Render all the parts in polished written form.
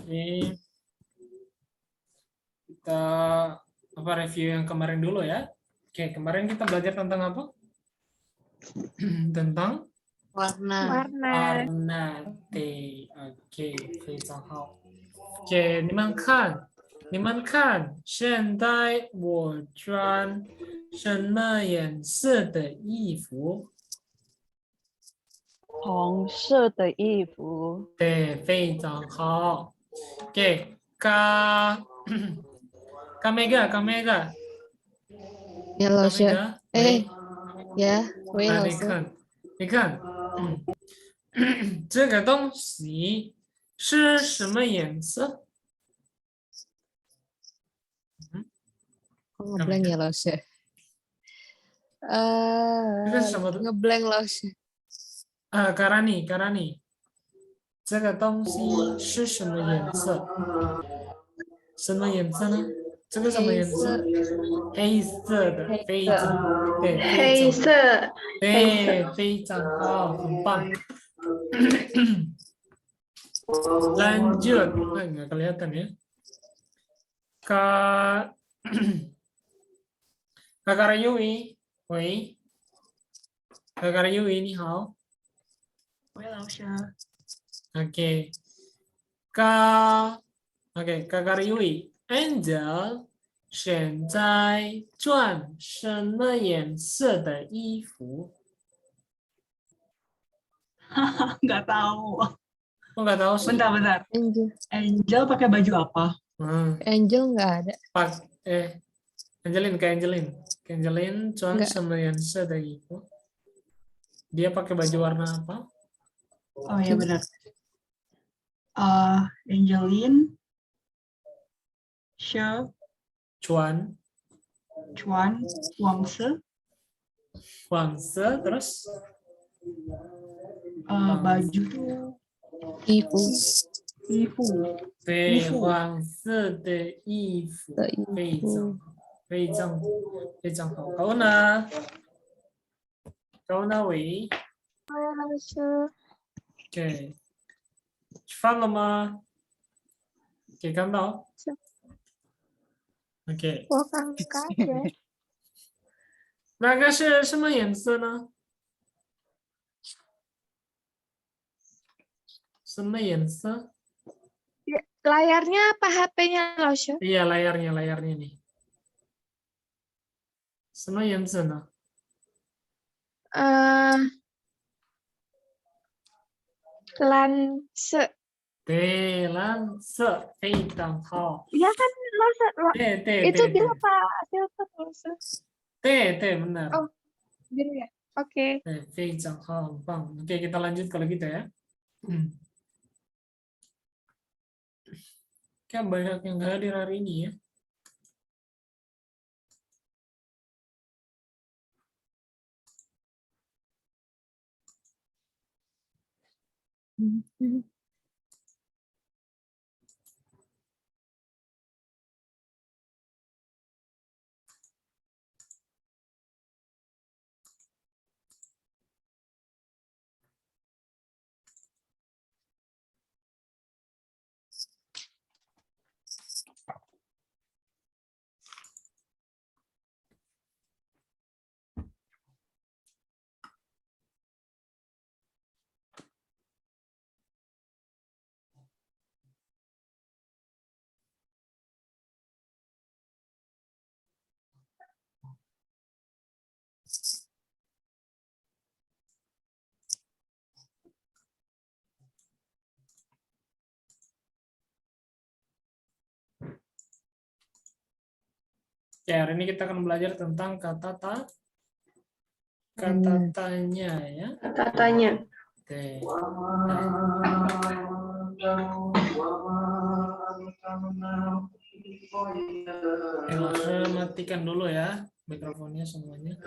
Ini kita review yang kemarin dulu ya. Oke, kemarin kita belajar tentang apa? Tentang warna. warna T. Oke, 非常好。OK，你们看，现在我穿什么颜色的衣服？红色的衣服。对，非常好。OK，Kak Mega， 呀，老师。 Mega， 哎，喂，呀，喂，老师。你看，这个东西是什么颜色？Oh, ngeblank ya, Laus ya? 这个是什么？ ngeblank, Laus. Karani，这个东西是什么颜色？什么颜色呢？这个什么颜色？黑色的，非常对，黑色，对，非常好，很棒。Lanjut, nggak kelihatan ya. Kak Kakak Yui, wei. Kakak Yui, 你好。喂，老师。 OK，Kakak Yui, Angel 现在穿什么颜色的衣服？ Nggak tahu. Oh, nggak tahu sih. Bentar. Angel pakai baju apa? Angel nggak ada. Angelin 穿什么颜色的衣服？ Dia pakai baju warna apa? Oh ya benar. Angelin, 穿 黄色， terus baju tuh 衣服。衣服。对，黄色的衣服，非常好。Kau na, Wei. 老师， OK， 吃饭了吗？可以看到。OK， 我刚开学。那个是什么颜色呢？什么颜色？ Layarnya apa HP-nya, Lausya? Iya, layarnya nih. 什么颜色呢？ Lanse. 对，蓝色，非常好。 Ya kan, Lausya? 对， Itu biru apa silver, Lausya? 对，benar. Oh, biru ya? Oke. 对，非常好，很棒。Oke, kita lanjut kalau gitu ya. Kan banyak yang nggak hadir hari ini ya. Ya, hari ini kita akan belajar tentang kata tanya ya. Kata tanya. Oke. Langsung matikan dulu ya mikrofonnya semuanya.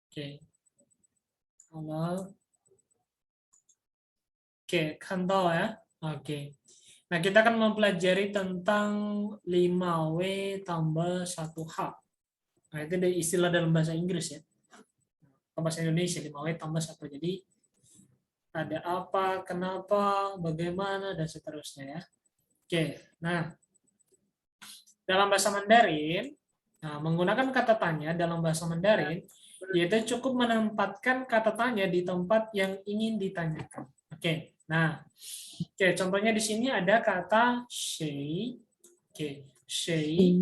Oke. Halo. Oke, 看到 ya. Oke. Nah, kita akan mempelajari tentang 5W tambah 1H. Nah, itu istilah dalam bahasa Inggris ya. Bahasa Indonesia 5W tambah 1. Jadi ada apa, kenapa, bagaimana, dan seterusnya ya. Oke, nah dalam bahasa Mandarin, nah, menggunakan kata tanya dalam bahasa Mandarin, yaitu cukup menempatkan kata tanya di tempat yang ingin ditanyakan. Oke, nah, oke, contohnya di sini ada kata shay. Oke, shay.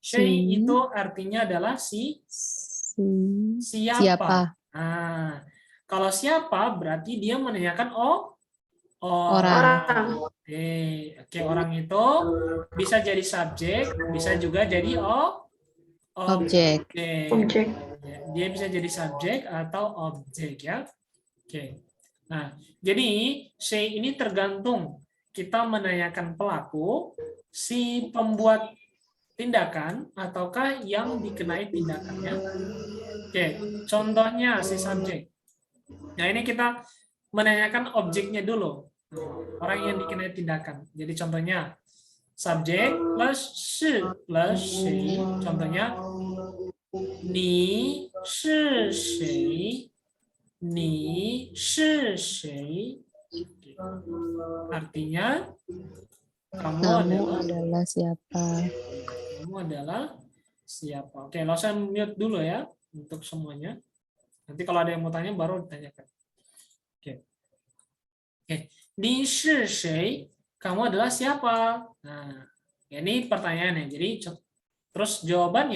Shay itu artinya adalah siapa. Siapa? Nah, kalau siapa berarti dia menanyakan Orang. Oke, orang itu bisa jadi subjek, bisa juga jadi Objek. Objek. Dia bisa jadi subjek atau objek ya. Oke. Nah, jadi say ini tergantung kita menanyakan pelaku, si pembuat tindakan ataukah yang dikenai tindakannya. Oke, contohnya si subjek. Nah, ini kita menanyakan objeknya dulu. Orang yang dikenai tindakan. Jadi contohnya subjek plus shi plus shi. Contohnya ni shi shi. Ni shi shi. Artinya kamu adalah siapa? Kamu adalah siapa? Oke, langsung mute dulu ya untuk semuanya. Nanti kalau ada yang mau tanya baru ditanyakan. Oke. Oke. Ni shi shui? Kamu adalah siapa? Nah, ini pertanyaannya. Jadi terus jawaban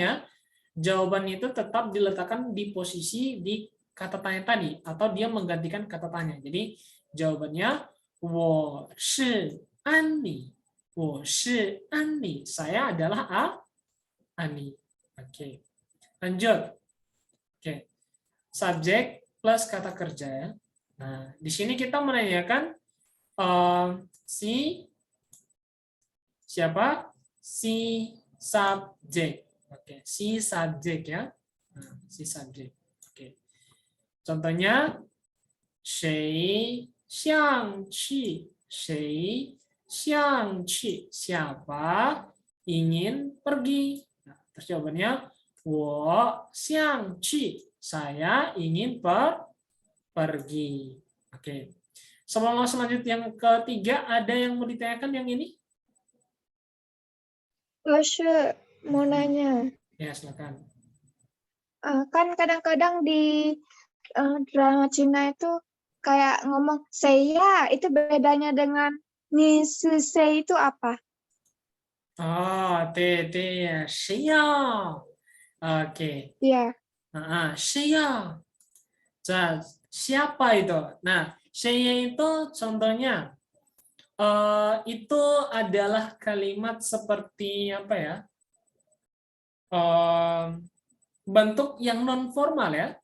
itu tetap diletakkan di posisi di kata tanya tadi atau dia menggantikan kata tanya. Jadi jawabannya 我是安妮. 我是安妮. Saya adalah Ani. Oke. Lanjut. Oke. Subjek plus kata kerja ya. Nah, di sini kita menanyakan si siapa? Si subjek. Oke, si subjek ya. Nah, si subjek. Oke. Contohnya 谁想去? 谁想去? Siapa ingin pergi? Nah, terus jawabannya 我想去. Saya ingin pergi. Oke. Sebelum langsung lanjut yang ketiga, ada yang mau ditanyakan yang ini? Laushe, mau nanya. Ya, silakan. Kan kadang-kadang di drama Cina itu kayak ngomong saya, itu bedanya dengan ni su sei itu apa? Ya, Shia. Oke. Iya. Shia. Siapa itu? Nah, Shia itu contohnya itu adalah kalimat seperti apa ya? Bentuk yang non formal ya.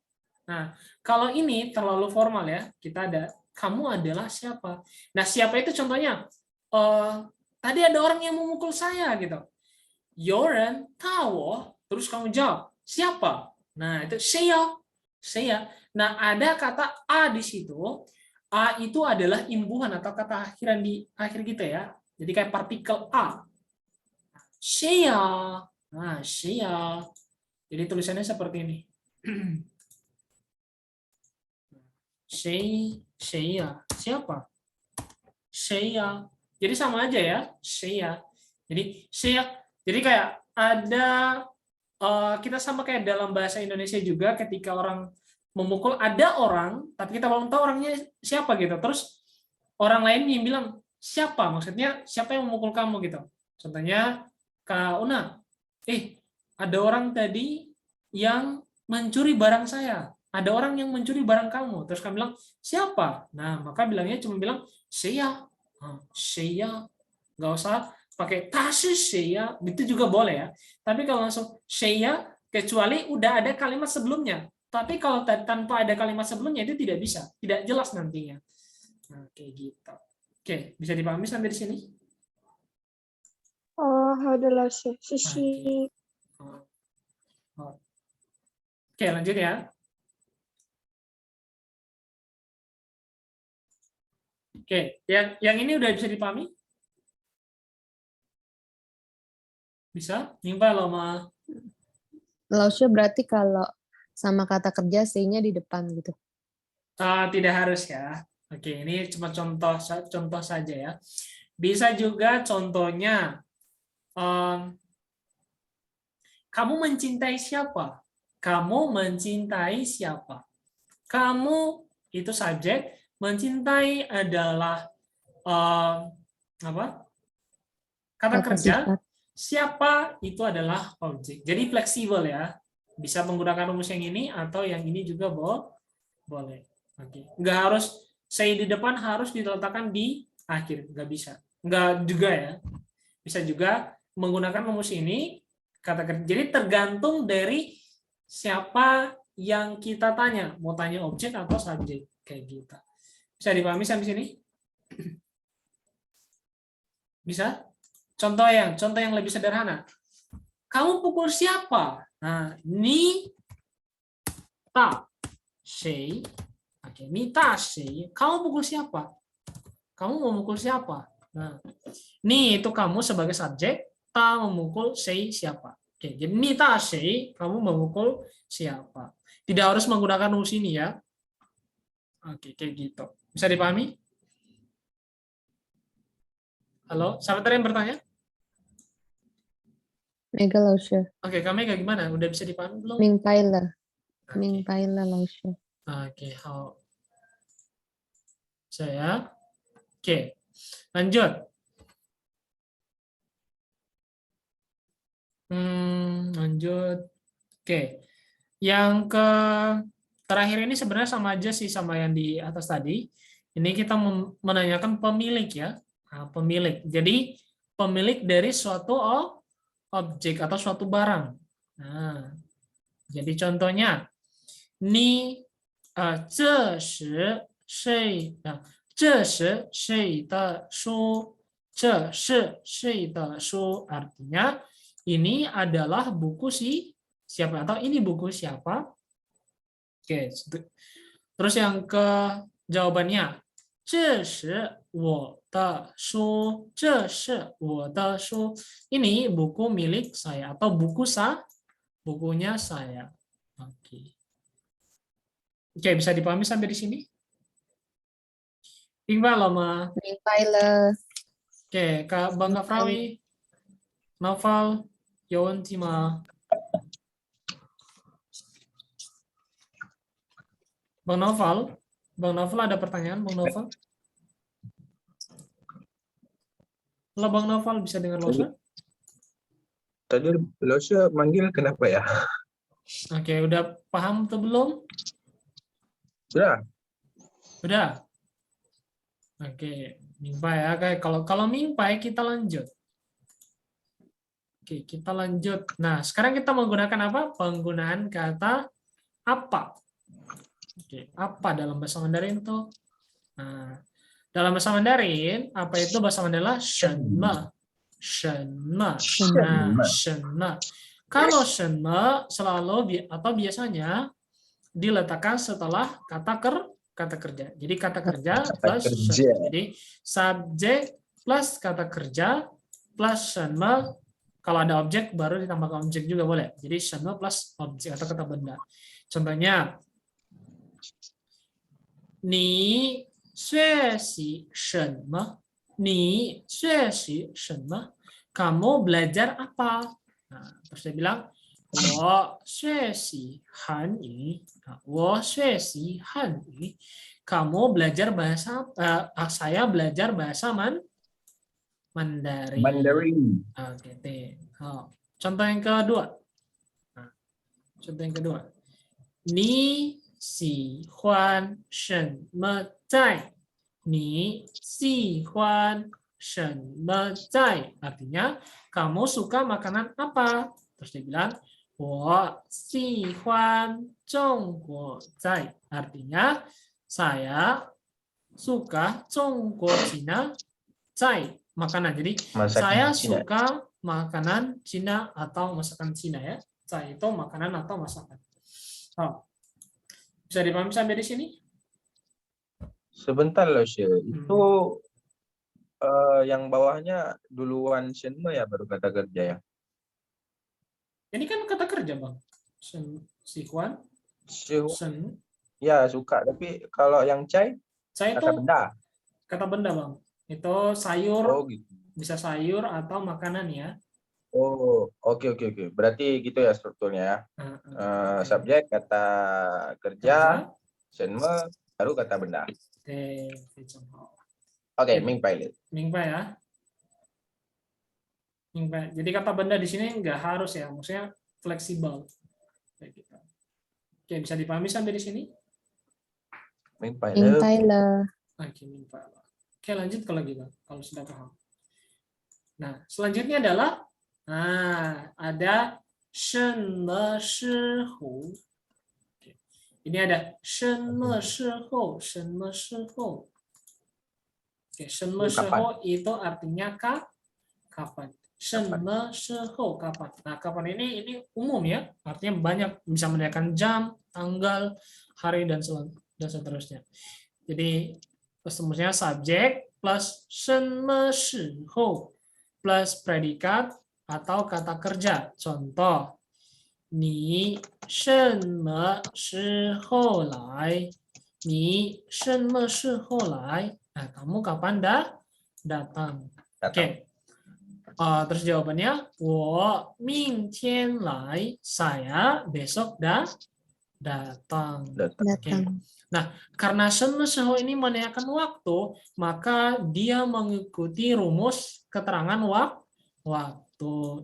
Nah, kalau ini terlalu formal ya, kita ada kamu adalah siapa. Nah, siapa itu contohnya tadi ada orang yang memukul saya gitu. Yoren tahu, terus kamu jawab siapa. Nah, itu saya. Nah, ada kata a di situ. A itu adalah imbuhan atau kata akhiran di akhir kita ya. Jadi kayak partikel a. Saya. Nah, saya. Jadi tulisannya seperti ini. Saya. Siapa? Saya. Jadi sama aja ya. Saya. Jadi saya. Jadi kayak ada kita sama kayak dalam bahasa Indonesia juga ketika orang memukul ada orang, tapi kita belum tahu orangnya siapa gitu. Terus orang lain yang bilang siapa, maksudnya siapa yang memukul kamu gitu. Contohnya Kak Una, ada orang tadi yang mencuri barang saya. Ada orang yang mencuri barang kamu. Terus kamu bilang siapa? Nah, maka bilangnya cuma bilang saya. Saya. Nggak usah pakai tashi saya, itu juga boleh ya. Tapi kalau langsung saya, kecuali udah ada kalimat sebelumnya. Tapi kalau tanpa ada kalimat sebelumnya itu tidak bisa, tidak jelas nantinya. Nah, kayak gitu. Oke, bisa dipahami sampai di sini? Adalah sisi. Oke, lanjut ya. Oke, yang ini udah bisa dipahami? Bisa? Nimpa loh, Ma. Laushe berarti kalau sama kata kerja C-nya di depan gitu. Tidak harus ya. Oke, ini cuma contoh saja ya. Bisa juga contohnya, kamu mencintai siapa? Kamu mencintai siapa? Kamu itu subjek, mencintai adalah apa? Kata Kata kerja. sifat. Siapa itu adalah objek. Jadi fleksibel ya. Bisa menggunakan rumus yang ini atau yang ini juga boleh. Oke. Nggak harus say di depan, harus diletakkan di akhir. Nggak bisa. Nggak juga ya. Bisa juga menggunakan rumus ini kata kerja. Jadi tergantung dari siapa yang kita tanya. Mau tanya objek atau subjek. Kayak gitu. Bisa dipahami sampai sini? Bisa? Contoh yang lebih sederhana. Kamu pukul siapa? Nah, ni ta shei. Oke, ni ta shei. Kamu pukul siapa? Kamu mau mukul siapa? Nah, ni itu kamu sebagai subjek, ta memukul shei siapa. Oke, jadi ni ta shei, kamu memukul siapa. Tidak harus menggunakan rumus ini ya. Oke, kayak gitu. Bisa dipahami? Halo, sahabat ada yang bertanya? Mega Lausche. Oke, kami kayak gimana? Udah bisa dipahami belum? Mingpaila. Oke. Mingpaila Lausche. Oke, how saya. Oke, lanjut. Lanjut. Oke, yang terakhir ini sebenarnya sama aja sih sama yang di atas tadi. Ini kita menanyakan pemilik ya. Nah, pemilik. Jadi pemilik dari suatu objek atau suatu barang. Nah, jadi contohnya, ni 这是谁的？这是谁的书？这是谁的书？ Artinya ini adalah buku siapa atau ini buku siapa? Oke, terus yang ke jawabannya, 这是我的书，这是我的书. Ini buku milik saya atau bukunya saya. Oke. Oke, bisa dipahami sampai di sini? Tinggal lama. Mingpaila. Oke, Kak Bang Kafrawi, Novel, Yon Tima. Bang Novel ada pertanyaan, Bang Novel? Halo Bang Novel, bisa dengar Losa? Tadi Losa manggil kenapa ya? Oke, udah paham atau belum? Sudah. Udah. Oke, mingpai ya. Oke, kalau mingpai kita lanjut. Oke, kita lanjut. Nah, sekarang kita menggunakan apa? Penggunaan kata apa. Oke, apa dalam bahasa Mandarin tuh? Nah, dalam bahasa Mandarin, apa itu bahasa Mandarin? Shenme. Shenme. Nah, shenme. Kalau shenme selalu atau biasanya diletakkan setelah kata kerja. Jadi kata kerja plus shenme. Jadi subjek plus kata kerja plus shenme. Kalau ada objek baru ditambahkan objek juga boleh. Jadi shenme plus objek atau kata benda. Contohnya, ni xue xi shenme? Ni xue xi shenme? Kamu belajar apa? Nah, terus dia bilang, 我学习汉语. 我学习汉语. Kamu belajar bahasa saya belajar bahasa Mandarin. Oke, contoh yang kedua. Contoh yang kedua. Ni xi huan shen me zai. Ni xi huan shen me zai. Artinya, kamu suka makanan apa? Terus dia bilang, 我喜欢中国菜. Artinya, saya suka Zhongguo Cina cai, makanan. Jadi, Masakan saya Cina. suka makanan Cina atau masakan Cina ya. Cai itu makanan atau masakan. Bisa dipahami sampai di sini? Sebentar Losa. Itu yang bawahnya duluan shenme ya baru kata kerja ya. Ini kan kata kerja, Bang. Si Huan, Shen- Shen. Ya, suka. Tapi kalau yang cai, Saya kata itu benda. kata benda, Bang. Itu sayur, Oh, gitu. bisa sayur atau makanan ya. Oh, oke, oke, oke. Berarti gitu ya strukturnya ya. Nah, oke. Subjek, kata kerja, Kerja. senme, baru kata benda. Oke, Oke. Oke, mingpai le. Mingpa ya. Mingpa. Jadi kata benda di sini nggak harus ya, maksudnya fleksibel. Kayak gitu. Oke, bisa dipahami sampai di sini? Mingpai le. Mingpai le. Oke, mingpa. Oke, lanjut kalau gitu, kalau sudah paham. Nah, selanjutnya adalah ada 什么时候. Oke. Ini ada 什么时候,什么时候. Oke, 什么时候itu artinya kapan. 什么时候 kapan. Nah, kapan ini umum ya, artinya banyak, bisa menandakan jam, tanggal, hari dan seterusnya. Jadi semuanya subjek plus 什么时候 plus predikat atau kata kerja. Contoh, 你什么时候来? 你什么时候来? Nah, kamu kapan datang? Oke. Terus jawabannya, 我明天来. Saya besok datang. Oke. Nah, karena 什么时候ini menanyakan waktu, maka dia mengikuti rumus keterangan waktu.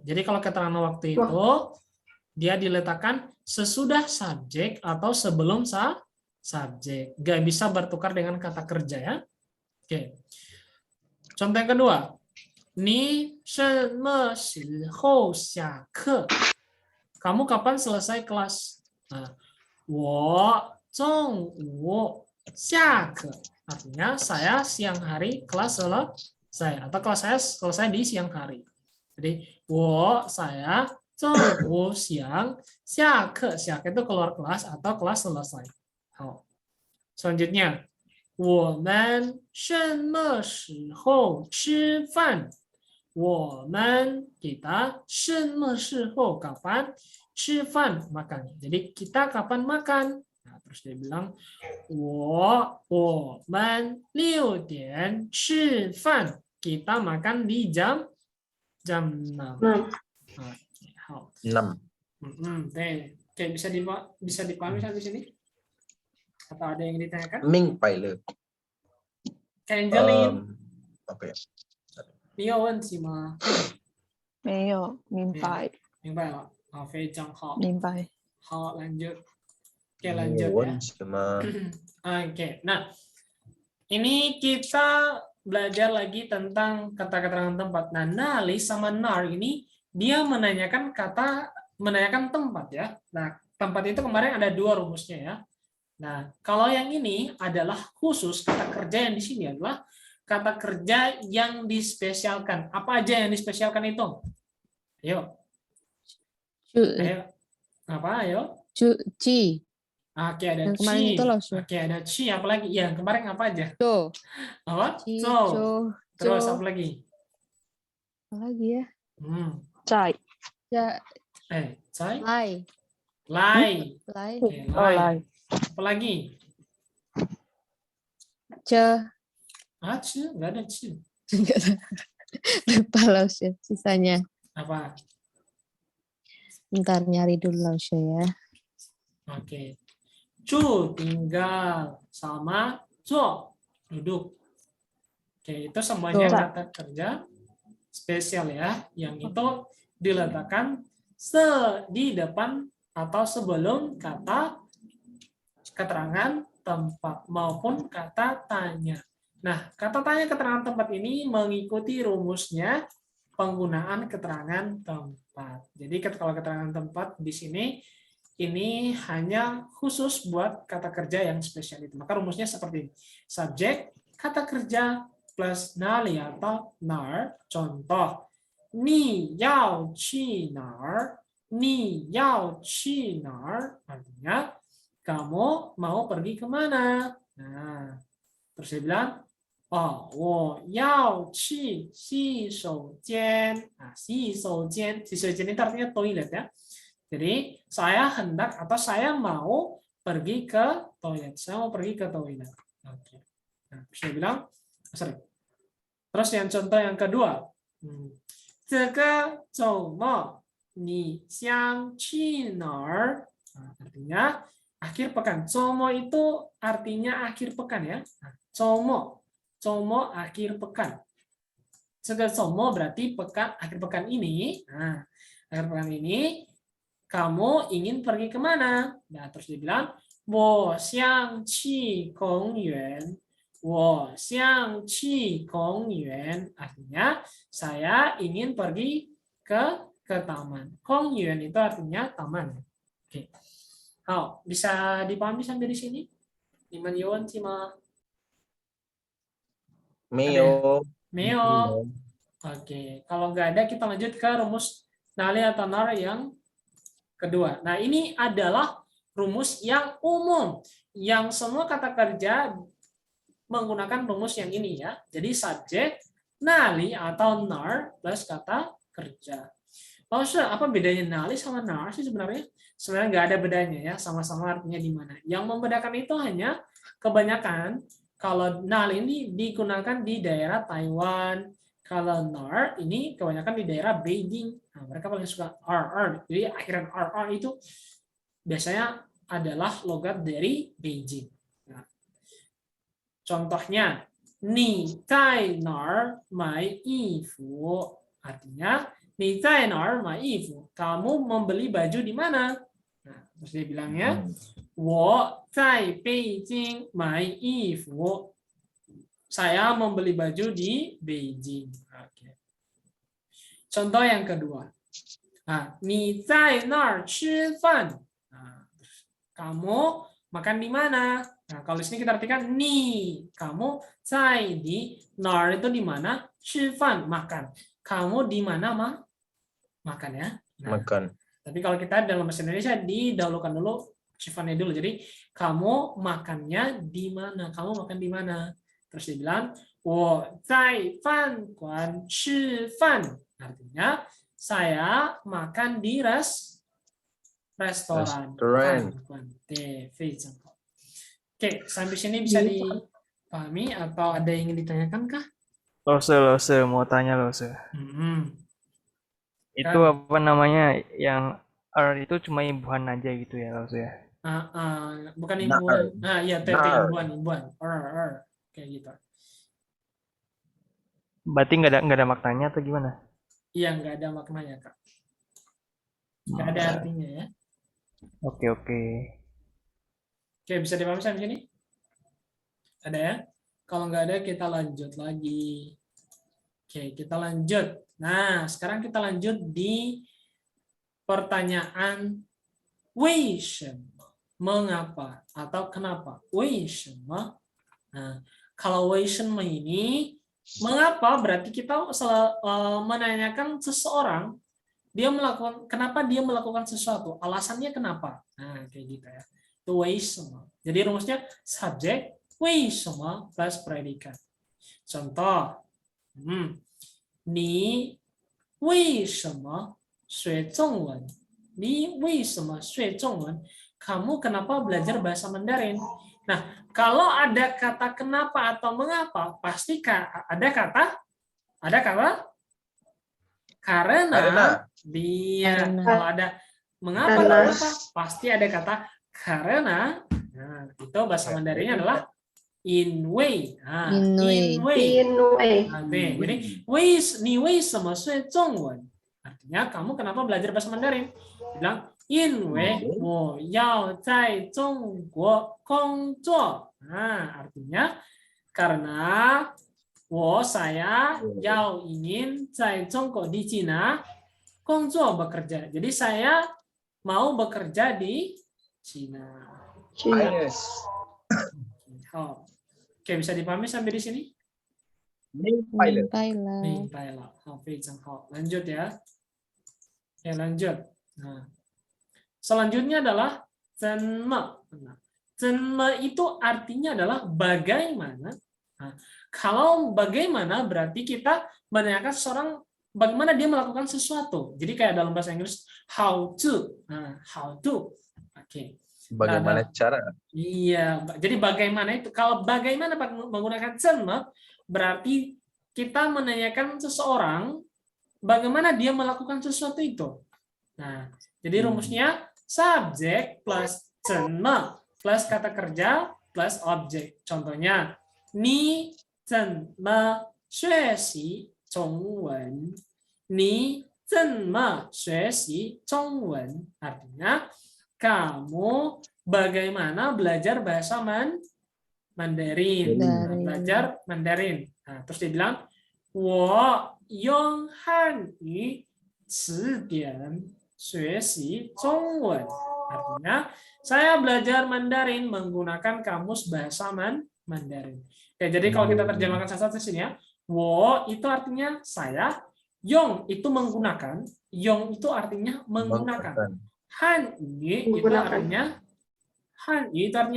Jadi kalau keterangan waktu itu dia diletakkan sesudah subjek atau sebelum subjek. Gak bisa bertukar dengan kata kerja ya. Oke. Contoh yang kedua. 你什么时候下课? Kamu kapan selesai kelas? Nah, 我中午下课. Artinya saya siang hari kelas selesai, atau kelas saya selesai di siang hari. Jadi, saya 中午 siang, 下课 itu keluar kelas atau kelas selesai. Selanjutnya, 我们什么时候吃饭? 我们 kita 什么时候 kapan 吃饭 makan. Jadi kita kapan makan? Nah, terus dia bilang 我们6点吃饭. Kita makan di jam 6. Oke, 6. Oke, bisa dipahami sampai sini? Atau ada yang ditanyakan? Mingpai le. Angelin, Oke. 你有问题吗？没有，明白，明白了，非常好。明白。好，lanjut. Oke, lanjut ya. Oke, nah ini kita belajar lagi tentang kata keterangan tempat. Nah, nali sama nar ini dia menanyakan tempat ya. Nah, tempat itu kemarin ada 2 rumusnya ya. Nah, kalau yang ini adalah khusus kata kerja yang di sini adalah kata kerja yang dispesialkan. Apa aja yang dispesialkan itu? Ayo. Ayo. Apa? Ayo. Ci. Oke, ada yang kemarin ci. itu loh, Oke, ada ci. Apa lagi? Ya, kemarin apa aja? Do. Apa? Ci, So. Terus apa lagi? Apa lagi ya? 在 Ya, cai. lai. Lai. Lai. Oke, Oh, lai. lai. Apa lagi? Ce. Ci, enggak ada ci. Lupa Lausya sisanya. Apa? Bentar nyari dulu Lausya ya. Oke. Cu tinggal sama zo duduk. Oke, itu semuanya kata kerja spesial ya, yang itu diletakkan di depan atau sebelum kata keterangan tempat maupun kata tanya. Nah, kata tanya keterangan tempat ini mengikuti rumusnya penggunaan keterangan tempat. Jadi kalau keterangan tempat di sini ini hanya khusus buat kata kerja yang spesial itu. Maka rumusnya seperti ini. Subjek, kata kerja plus nali atau nar. Contoh, 你要去哪儿? 你要去哪儿? Artinya, kamu mau pergi kemana? Nah, terus dia bilang, 我要去洗手间. Nah, 洗手间 itu artinya toilet ya. Jadi saya hendak atau saya mau pergi ke toilet. Saya mau pergi ke toilet. Oke. Nah, saya bilang, sorry. Terus yang contoh yang kedua. 这个周末你想去哪儿? Nah, artinya akhir pekan. Zomo itu artinya akhir pekan ya. Zomo. Zomo akhir pekan. 这个周末 berarti pekan akhir pekan ini. Nah, akhir pekan ini kamu ingin pergi kemana? Nah, terus dia bilang, 我想去公园. 我想去公园. Artinya, saya ingin pergi ke taman. 公园 itu artinya taman. Oke. Bisa dipahami sampai di sini? 你们有问题吗？ Meo. Meo. Oke, kalau nggak ada kita lanjut ke rumus nali atau nar yang kedua. Nah, ini adalah rumus yang umum, yang semua kata kerja menggunakan rumus yang ini ya. Jadi subjek, nali atau nar plus kata kerja. Lalu apa bedanya nali sama nar sih sebenarnya? Sebenarnya nggak ada bedanya ya, sama-sama artinya di mana. Yang membedakan itu hanya kebanyakan kalau nal ini digunakan di daerah Taiwan, kalau nar ini kebanyakan di daerah Beijing. Nah, mereka paling suka RR. Jadi akhiran RR itu biasanya adalah logat dari Beijing. Nah, contohnya, 你在哪儿买衣服? Artinya, 你在哪儿买衣服? Kamu membeli baju di mana? Nah, terus dia bilangnya, 我在北京买衣服. Saya membeli baju di Beijing. Oke. Contoh yang kedua. Nah, 你在那儿吃饭? Nah, kamu makan di mana? Nah, kalau di sini kita artikan ni, kamu 在 di, 哪儿 itu di mana? 吃饭 makan. Kamu di mana makan ya? Nah, Makan. tapi kalau kita dalam bahasa Indonesia didahulukan dulu sifatnya dulu. Jadi kamu makannya di mana? Kamu makan di mana? Terus dia bilang, 我在饭馆吃饭. Artinya saya makan di restoran. Oke, sampai sini bisa dipahami atau ada yang ingin ditanyakan kah? Lose, mau tanya Lose. Itu apa namanya yang itu cuma imbuhan aja gitu ya Lose ya? Bukan imbuhan. Iya, imbuhan. Kayak gitu. Berarti nggak ada maknanya atau gimana? Iya, nggak ada maknanya, Kak. Nggak ada artinya ya. Oke. Oke, bisa dipahami sampai sini? Ada ya? Kalau nggak ada, kita lanjut lagi. Oke, kita lanjut. Nah, sekarang kita lanjut di pertanyaan 为什么? Mengapa atau kenapa? 为什么? Nah, kalau 为什么 ini mengapa berarti kita menanyakan seseorang kenapa dia melakukan sesuatu, alasannya kenapa. Nah, kayak gitu ya. Itu 为什么. Jadi rumusnya subjek 为什么 plus predikat. Contoh, 你为什么学中文? 你为什么学中文? Kamu kenapa belajar bahasa Mandarin? Nah, kalau ada kata kenapa atau mengapa, pasti ada kata karena. Dia. Kalau ada mengapa, pasti ada kata karena. Nah, itu bahasa Mandarinnya adalah in way. In way. Jadi, 你为什么学中文? Artinya, kamu kenapa belajar bahasa Mandarin? Bilang, 因为我要在中国工作. Nah, artinya karena saya ingin 在中国 di Cina 工作 bekerja. Jadi saya mau bekerja di Cina. Oke, bisa dipahami sampai di sini? Lanjut ya. Oke, lanjut. Nah, selanjutnya adalah 怎么.怎么 itu artinya adalah bagaimana. Nah, kalau bagaimana berarti kita menanyakan seseorang bagaimana dia melakukan sesuatu. Jadi kayak dalam bahasa Inggris how to. Nah, how to. Oke. Bagaimana cara? Iya, jadi bagaimana itu? Kalau bagaimana menggunakan zhenme, berarti kita menanyakan seseorang bagaimana dia melakukan sesuatu itu. Nah, jadi rumusnya subjek plus zhenme plus kata kerja plus objek. Contohnya, ni zhenme xuexi zhongwen. Ni zhenme xuexi zhongwen. Artinya, kamu bagaimana belajar bahasa Mandarin. Nah, belajar Mandarin. Nah, terus dia bilang, 我用汉语词典学习中文. Artinya, saya belajar Mandarin menggunakan kamus bahasa Mandarin. Oke, jadi kalau kita terjemahkan satu di sini ya, 我 itu artinya saya, 用 itu menggunakan, 用 itu artinya menggunakan. Hanyu itu artinya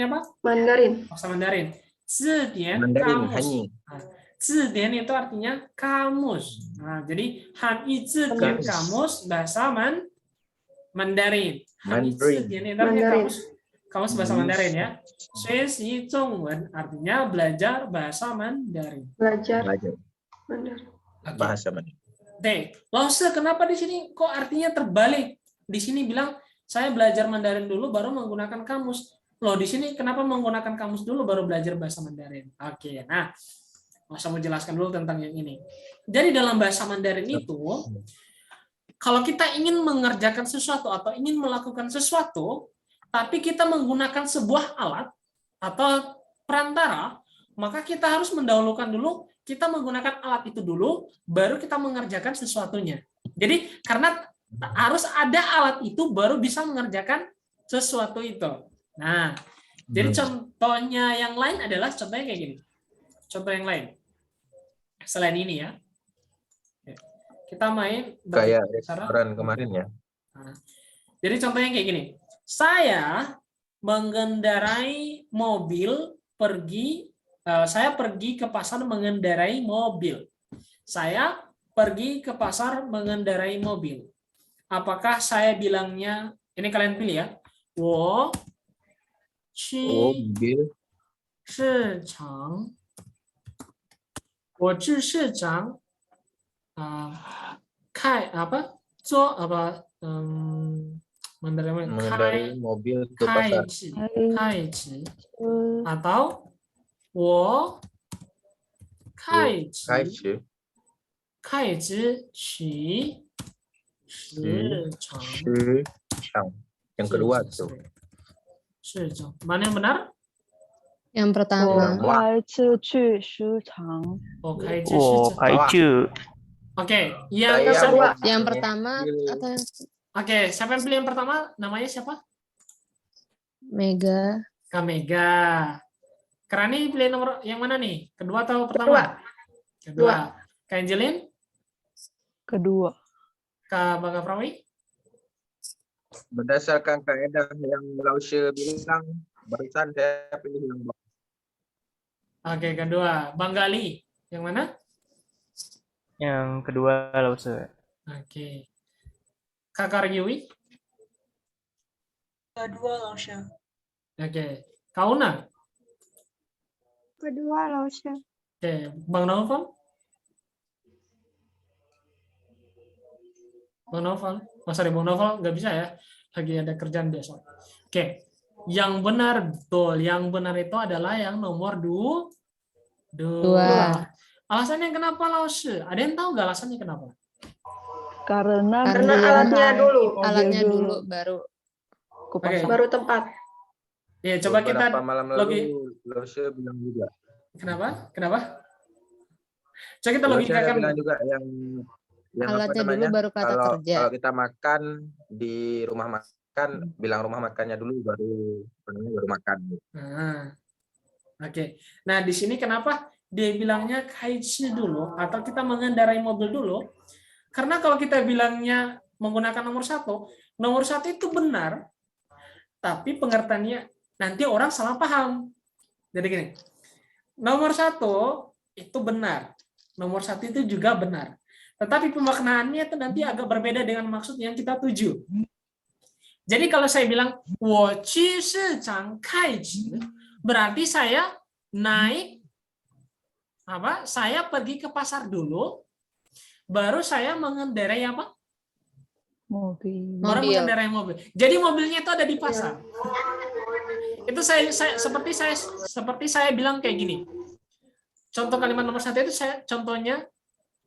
apa? Mandarin. Bahasa Mandarin. Zhidian Mandarin, kamus. Hanyi. Zhidian itu artinya kamus. Nah, jadi Hanyu Zhidian kamus bahasa Mandarin. Hanyu Zhidian itu artinya kamus bahasa Mandarin ya. Xuexi Zhongwen artinya belajar bahasa Mandarin. Belajar Belajar Mandarin. bahasa Mandarin. Lause, kenapa di sini kok artinya terbalik? Di sini bilang saya belajar Mandarin dulu baru menggunakan kamus. Loh, di sini kenapa menggunakan kamus dulu baru belajar bahasa Mandarin? Oke, nah, saya mau jelaskan dulu tentang yang ini. Jadi dalam bahasa Mandarin itu, kalau kita ingin mengerjakan sesuatu atau ingin melakukan sesuatu, tapi kita menggunakan sebuah alat atau perantara, maka kita harus mendahulukan dulu, kita menggunakan alat itu dulu, baru kita mengerjakan sesuatunya. Jadi karena harus ada alat itu baru bisa mengerjakan sesuatu itu. Nah, jadi contohnya yang lain adalah contohnya kayak gini. Contoh yang lain. Selain ini ya. Kita main Kayak restoran kemarin ya. Nah, jadi contohnya kayak gini. Saya mengendarai mobil saya pergi ke pasar mengendarai mobil. Saya pergi ke pasar mengendarai mobil. Apakah saya bilangnya, ini kalian pilih ya, 我去 mobil 市场 我去市场 mengendarai mobil ke pasar. 开始 atau 我开始 开始去市场 Yang kedua tuh. Mana yang benar? Yang pertama. 我开车去市场。 Oke, yang Saya kedua. Yang pertama atau yang Oke, siapa yang pilih yang pertama? Namanya siapa? Mega? Kak Mega. Kerani pilih nomor yang mana nih? Kedua atau pertama? Kedua. Kak Angelin? Kedua. Kak Bangga Prawi? Berdasarkan kaedah yang Lause bilang, barusan saya pilih yang bawah. Oke, kedua. Bang Gali, yang mana? Yang kedua Lause. Oke. Kakak Ryui? Kedua Lausha. Oke. Kauna? Kedua Lausha. Oke. Bang Novel? Bang Novel? Sorry, Bang Novel nggak bisa ya. Lagi ada kerjaan besok. Oke. Yang benar, betul. Yang benar itu adalah yang nomor dua. Alasannya kenapa Lause? Ada yang tahu nggak alasannya kenapa? Karena alatnya dulu. Alatnya dulu baru. ke pasar. Baru tempat. Ya, coba kita Beberapa malam lalu Lause bilang juga. Kenapa? Coba kita Lause logikakan. bilang juga yang Alatnya apa dulu namanya, baru kata kerja. Kalau kita makan di rumah makan, bilang rumah makannya dulu baru makan. Nah, oke. Nah, di sini kenapa dia bilangnya kaichi dulu atau kita mengendarai mobil dulu? Karena kalau kita bilangnya menggunakan nomor satu itu benar, tapi pengertiannya nanti orang salah paham. Jadi gini, nomor satu itu benar, nomor satu itu juga benar. Tetapi pemaknaannya itu nanti agak berbeda dengan maksud yang kita tuju. Jadi kalau saya bilang 我去市场开职, berarti saya naik apa? Saya pergi ke pasar dulu, baru saya mengendarai apa? Mobil. Baru Mobil. mengendarai mobil. Jadi mobilnya itu ada di pasar. Itu seperti saya bilang kayak gini. Contoh kalimat nomor 1 itu saya contohnya,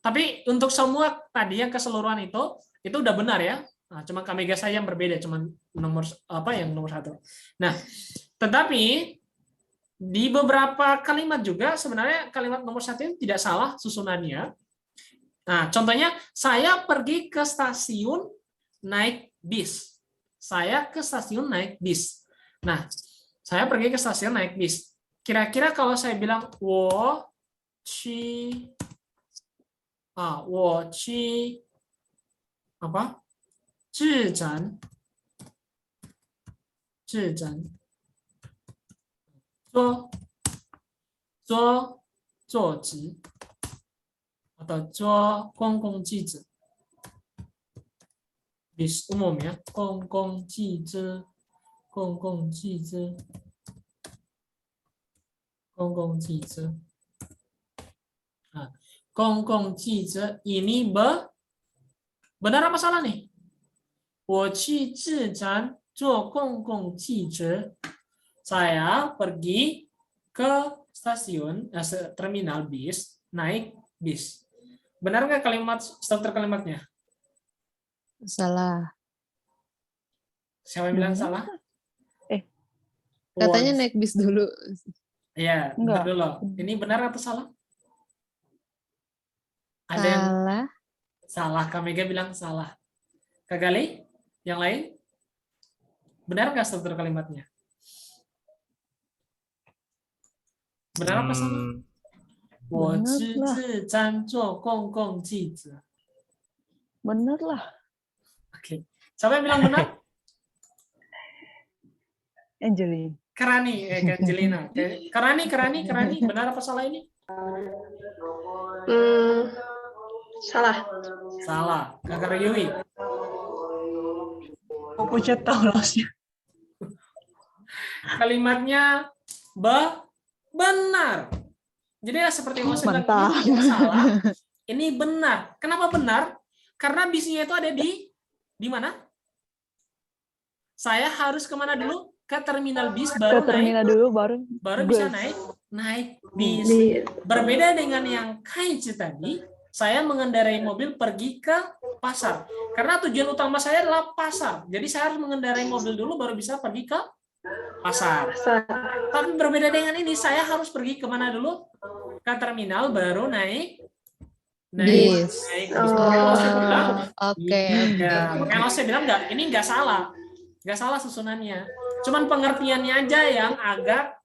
tapi untuk semua tadi yang keseluruhan itu udah benar ya. Nah, cuma Kamega saya yang berbeda, cuma nomor 1. Nah, tetapi di beberapa kalimat juga sebenarnya kalimat nomor 1 itu tidak salah susunannya. Nah, contohnya saya pergi ke stasiun naik bis. Saya ke stasiun naik bis. Nah, saya pergi ke stasiun naik bis. Kira-kira kalau saya bilang 我去apa? 智站坐直 atau 坐公共汽车 bis umum ya, 公共汽车Nah, 公共汽车 ini benar apa salah nih? 我去智站坐公共汽车. Saya pergi ke stasiun, terminal bis, naik bis. Benar nggak kalimat struktur kalimatnya? Salah. Siapa yang bilang salah? Katanya naik bis dulu. Iya, Enggak. bentar dulu. Ini benar atau salah? Ada yang Salah. salah. Kamega bilang salah. Kak Gali? Yang lain? Benar nggak struktur kalimatnya? Benar apa salah? 我去智站坐公共汽车. Bener lah. Oke. Siapa yang bilang benar? Angelin. Angelina. Karani. Benar apa salah ini? Salah. Salah. Kakak Yui. Aku tahu losnya. Kalimatnya benar. Jadi ya seperti yang saya bilang, Mantap. ini tidak salah. Ini benar. Kenapa benar? Karena bisnya itu ada di mana? Saya harus kemana dulu? Ke terminal bis Ke baru terminal naik, dulu baru bus. bisa naik bis. Berbeda dengan yang kaichi tadi, saya mengendarai mobil pergi ke pasar. Karena tujuan utama saya adalah pasar. Jadi saya harus mengendarai mobil dulu baru bisa pergi ke pasar. Tapi berbeda dengan ini, saya harus pergi kemana dulu? Ke terminal baru naik Bis. Kalau saya bilang, Oke. kalau saya bilang ini nggak salah susunannya. Cuman pengertiannya aja yang agak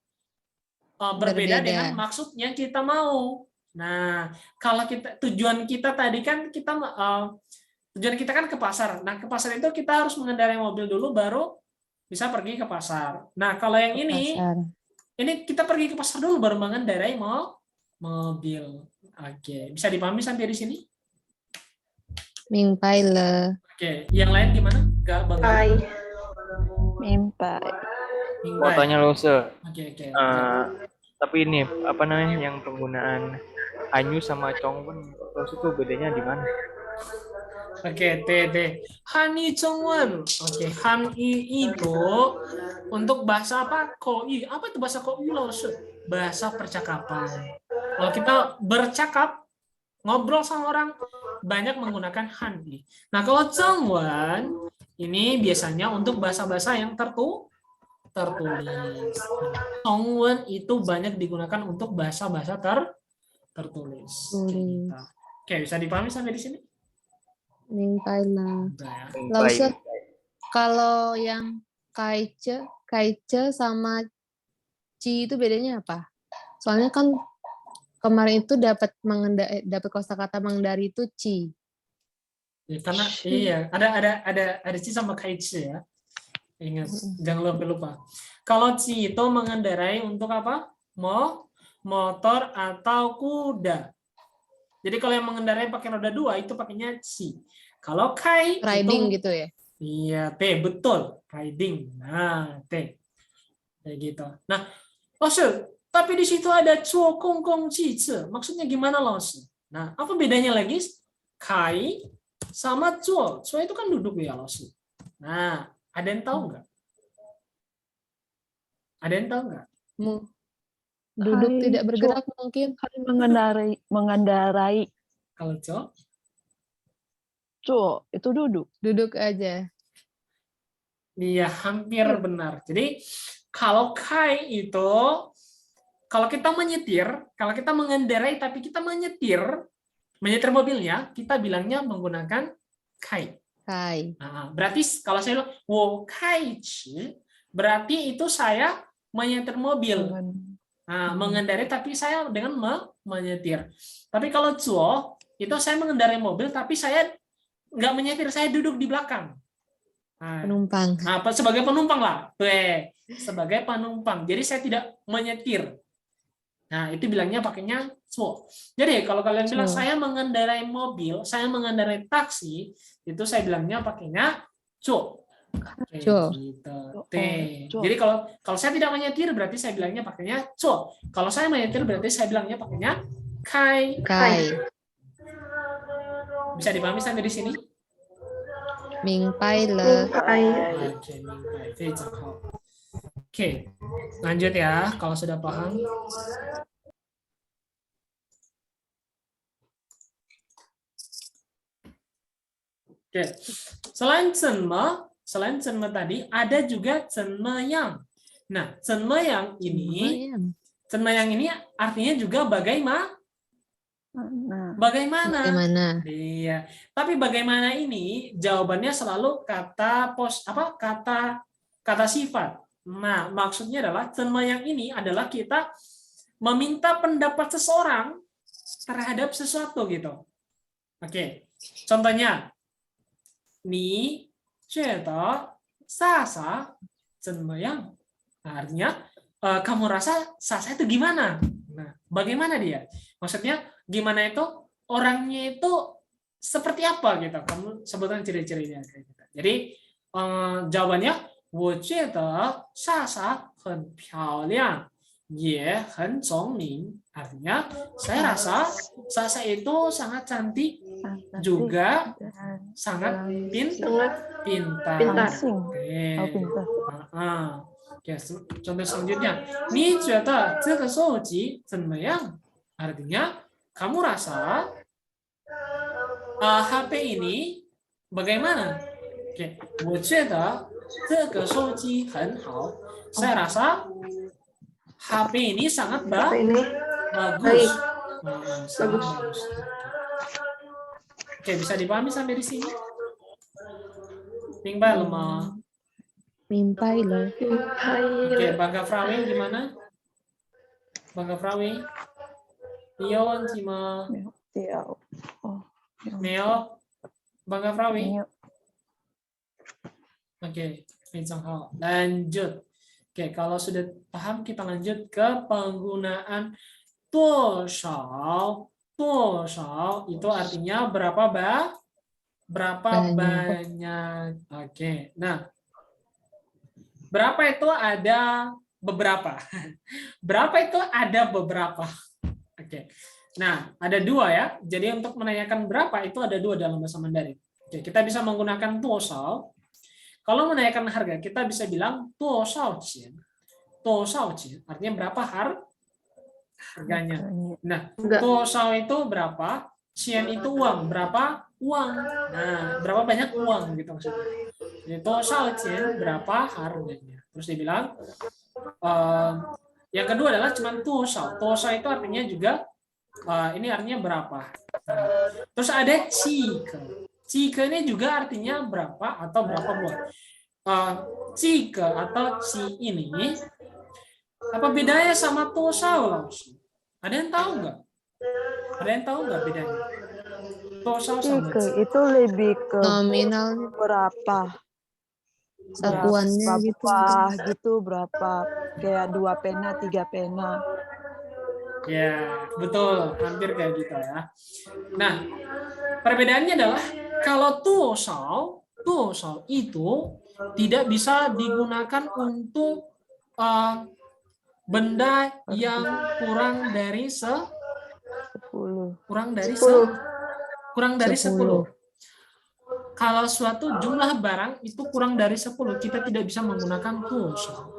berbeda dengan maksud yang kita mau. Nah, kalau tujuan kita tadi kan tujuan kita kan ke pasar. Nah, ke pasar itu kita harus mengendarai mobil dulu baru bisa pergi ke pasar. Nah, kalau yang ini kita pergi ke pasar dulu baru mengendarai mobil. Oke, bisa dipahami sampai di sini? Mingpai le. Oke, yang lain gimana? Gak Hai. Mimpai. Fotonya lose. Oke. Tapi ini apa namanya yang penggunaan Hanyu sama Chongwen lose itu bedanya di mana? Oke, Hani Chongwen. Oke, Hani itu untuk bahasa apa? Koi. Apa itu bahasa koi lose? Bahasa percakapan. Kalau kita bercakap, ngobrol sama orang, banyak menggunakan Hani. Nah, kalau Chongwen ini biasanya untuk bahasa-bahasa yang tertulis. Chongwen itu banyak digunakan untuk bahasa-bahasa tertulis. Oke, bisa dipahami sampai di sini? Mingpai lah. Udah ya. Lalu kalau yang kaice sama ci itu bedanya apa? Soalnya kan kemarin itu dapat kosakata mengendari itu ci. Ya, karena iya ada ci sama kaici ya. Ingat, jangan lupa. Kalau ci itu mengendarai untuk apa? Motor atau kuda. Jadi kalau yang mengendarai pakai roda 2 itu pakainya ci. Kalau kai Riding gitu ya. Iya, T betul. Riding. Nah, T. Kayak gitu. Nah, tapi di situ ada cuo kong kong ci ce. Maksudnya gimana, Laos? Nah, apa bedanya lagi? Kai sama cuo. Cuo itu kan duduk ya, Laos. Nah, ada yang tahu nggak? Ada yang tahu nggak? Duduk Hai, tidak bergerak mungkin. Hai mengendarai. Kalau cuo? Cuo, itu duduk. Duduk aja. Iya, hampir benar. Jadi kalau kai itu, kalau kita menyetir, kalau kita mengendarai tapi kita menyetir mobilnya, kita bilangnya menggunakan kai. Kai. Nah, berarti kalau saya bilang wo kai chi, berarti itu saya menyetir mobil. Nah, mengendarai tapi saya dengan menyetir. Tapi kalau cuo, itu saya mengendarai mobil tapi saya nggak menyetir, saya duduk di belakang. Nah, Penumpang. sebagai penumpang lah. Sebagai penumpang. Jadi saya tidak menyetir. Nah, itu bilangnya pakainya cuo. Jadi kalau kalian bilang saya mengendarai mobil, saya mengendarai taksi, itu saya bilangnya pakainya cuo. Cuo. Gitu. Jadi kalau saya tidak menyetir berarti saya bilangnya pakainya cuo. Kalau saya menyetir berarti saya bilangnya pakainya kai. Kai. Bisa dipahami sampai di sini? Mingpai le. Oke, lanjut ya kalau sudah paham. Oke, selain cenme tadi ada juga cenme yang. Nah, cenme yang ini artinya juga bagaimana? Bagaimana? Iya. Tapi bagaimana ini jawabannya selalu kata sifat. Nah, maksudnya adalah cenme yang ini adalah kita meminta pendapat seseorang terhadap sesuatu gitu. Oke. Contohnya, ni jue sasa cenme yang. Nah, artinya kamu rasa sasa itu gimana? Nah, bagaimana dia? Maksudnya gimana itu orangnya itu seperti apa gitu? Kamu sebutkan ciri-cirinya kayak gitu. Jadi jawabannya 我觉得莎莎很漂亮，也很聪明。Artinya, saya rasa Sasa itu sangat cantik, juga sangat pintar. Oke, contoh selanjutnya, 你觉得这个手机怎么样? Artinya, kamu rasa HP ini bagaimana? Oke, 我觉得这个手机很好. Saya rasa HP ini sangat bagus. Sangat bagus. Oke, bisa dipahami sampai di sini? Mingbai lo ma. Mingpai lo. Oke, Bangga Frawe gimana? Bangga Frawe? Iyo wanti ma. Neo. Bangga Frawe. Oke, lanjut. Oke, kalau sudah paham kita lanjut ke penggunaan 多少. 多少 itu artinya berapa banyak. Oke. Nah, berapa itu ada beberapa. Berapa itu ada beberapa. Oke. Nah, ada dua ya. Jadi untuk menanyakan berapa itu ada dua dalam bahasa Mandarin. Oke, kita bisa menggunakan 多少. Kalau menanyakan harga, kita bisa bilang 多少钱. 多少钱 artinya berapa harganya. Nah, 多少 itu berapa? 钱 itu uang. Berapa uang? Nah, berapa banyak uang gitu maksudnya. Jadi 多少钱 berapa harganya. Terus dibilang yang kedua adalah cuman 多少. 多少 itu artinya juga ini artinya berapa. Nah, terus ada 几个. 几个 ini juga artinya berapa atau berapa buah. 几个 atau 几 ini apa bedanya sama 多少 langsung? Ada yang tahu nggak? Ada yang tahu nggak bedanya? 多少 sama 几? Itu lebih ke Nominal berapa? satuannya gitu. Berapa kayak 2 pena, 3 pena. Ya, betul. Hampir kayak gitu ya. Nah, perbedaannya adalah kalau 多少 toshao itu tidak bisa digunakan untuk benda yang kurang dari 10. kurang dari 10. kurang dari 10. 10. Kalau suatu jumlah barang itu kurang dari 10, kita tidak bisa menggunakan toshao.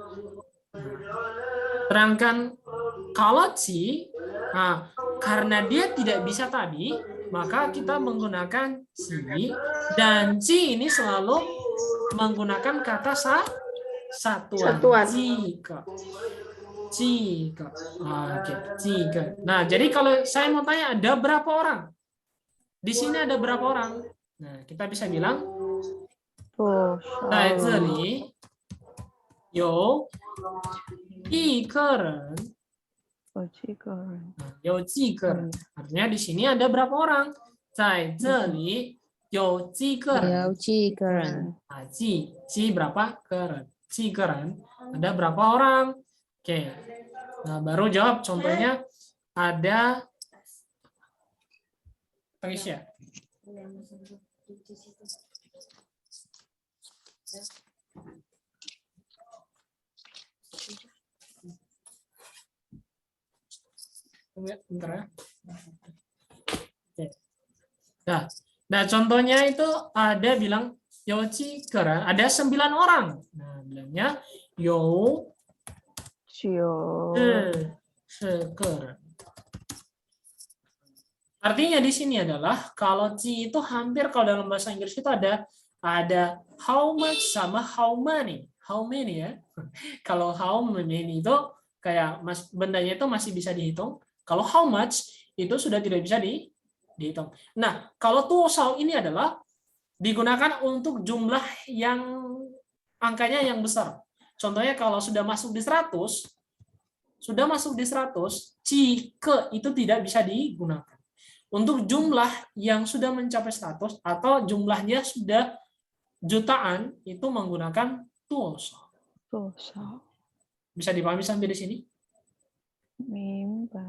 Sedangkan kalau ci, nah, karena dia tidak bisa tadi, maka kita menggunakan ci, dan ci ini selalu menggunakan kata satuan. Satuan. Jika. Oke, jika. Nah, jadi kalau saya mau tanya ada berapa orang? Di sini ada berapa orang? Nah, kita bisa bilang 在这里有一个人。有几个人。Artinya di sini ada berapa orang? 在这里有几个人。有几个人。几 berapa? 个人。几个人. Ada berapa orang? Oke. Nah, baru jawab contohnya ada Paisya. Bentar ya. Oke. Nah, contohnya itu ada bilang Yoci keren, ada 9 orang. Nah, bilangnya Yo keren. Artinya di sini adalah kalau ci itu hampir kalau dalam bahasa Inggris itu ada how much sama how many. How many ya. Kalau how many itu kayak bendanya itu masih bisa dihitung. Kalau how much itu sudah tidak bisa dihitung. Nah, kalau toshao ini adalah digunakan untuk jumlah yang angkanya yang besar. Contohnya kalau sudah masuk di 100, jika itu tidak bisa digunakan. Untuk jumlah yang sudah mencapai 100 atau jumlahnya sudah jutaan itu menggunakan toshao. Bisa dipahami sampai di sini? 明白。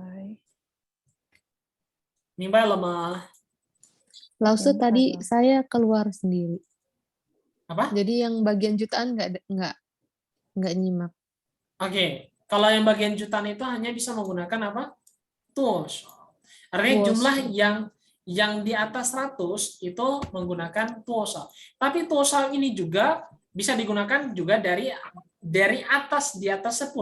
明白了吗? Lause tadi saya keluar sendiri. Apa? Jadi yang bagian jutaan nggak nyimak. Oke, kalau yang bagian jutaan itu hanya bisa menggunakan apa? Toshao. Artinya jumlah yang di atas 100 itu menggunakan toshao. Tapi toshao ini juga bisa digunakan juga dari atas di atas 10.